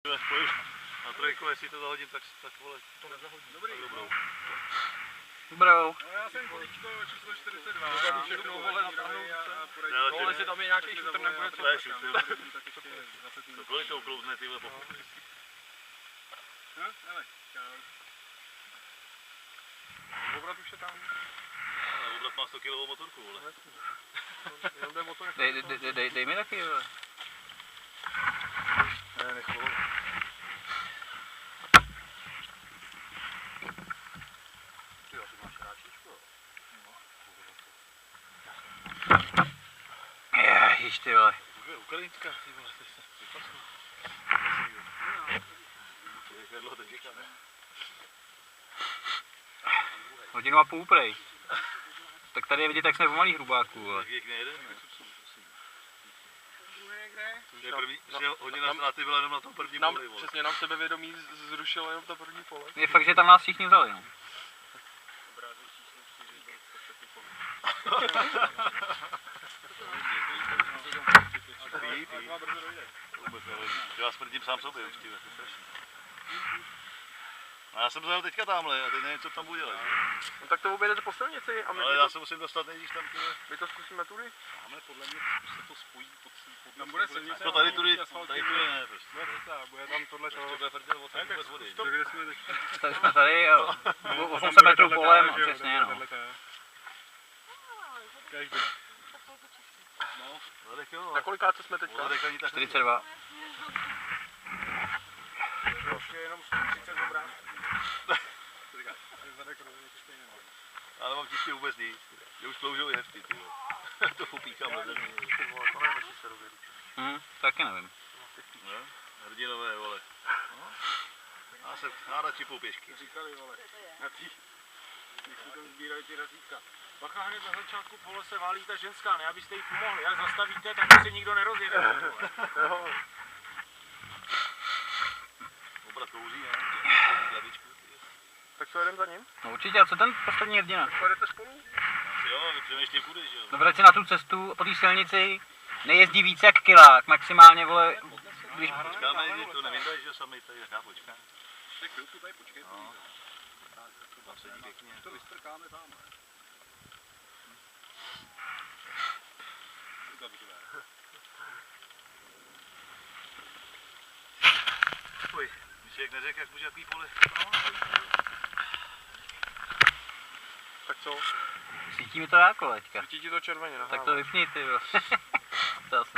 Na trojku, jestli to zahodím, tak vole, to nezahodím. Dobrý. Dobrou. No já jsem kolíčko číslo 42. Já všechno vole natáhnout. Tohle si tam je nějaký šutr nebude co. To je šutr. To kolik to uklouzne tyhle pochopy? No, hele, čau. Obrat už je tam. Obrat má 100 kg motorku, vole. Dej mi taky, vole. Ne, nechlo. Ty máš ráčičku, jo? Ježiš, ty vole. Ukrajinská, ty vole, teď se vypasnu. Jak dlouho to čekáme? Hodinu a půl prej. Tak tady je vidět, jak jsme v malých hrubáků, vole. Jak nejede, ne? To je první, že hodina ztráty byla jenom na tom prvním poli, vole. Přesně nám sebevědomí zrušilo jenom to první pole. Je fakt, že tam nás všichni vzali, no. Já smrdím sám sobě už, ty, to je strašný. A já jsem zajel teďka tamhle a teď nevím, co tam budu dělat. No tak to objedete po silnici a my ale já se musím dostat nejdřív tam, tyhle. My to zkusíme tudy? Máme podle mě se to spojí pod tam bude silnice. To tady tudy ne, prostě. Bude tam tohle to. Bude frdě vůbec vody. Tak jsme tady, jo. 800 metrů polem, přesně, no. Každý. No, zadek jo. Na kolikáce jsme teďka? 42. Už je jenom 130 dobrá. Já nemám čistě vůbec nic. Je už sloužil i hefty, ty jo. To popíchám na zemi. To nevím, jestli se rově ručí. Taky nevím. No, hrdinové, vole. No. Já radši půl pěšky. Říkali, vole. Na tý. Když si tam sbírají ty razítka. Bacha, hned na začátku pole se válí ta ženská, ne abyste jí pomohli. Jak zastavíte, tak si nikdo nerozjede. Obrat kouří, ne? Tak co, jedem za ním? No určitě, a co ten poslední hrdina? Pojedete spolu? Jo, my přemýšlím kudy, že jo? No vrať se na tu cestu po té silnici nejezdí víc jak kilák, maximálně, vole, když... Počkáme, že to nevyndají, že sami tady, já počkám. Tak chvilku tady počkej. No. Tam sedí pěkně. To vystrkáme tam. Uj, když jak neřekl, jak může jaký pole. Tak co? Svítí mi to jako teďka. Svítí ti to červeně, Tak to vypni, ty jo. To asi.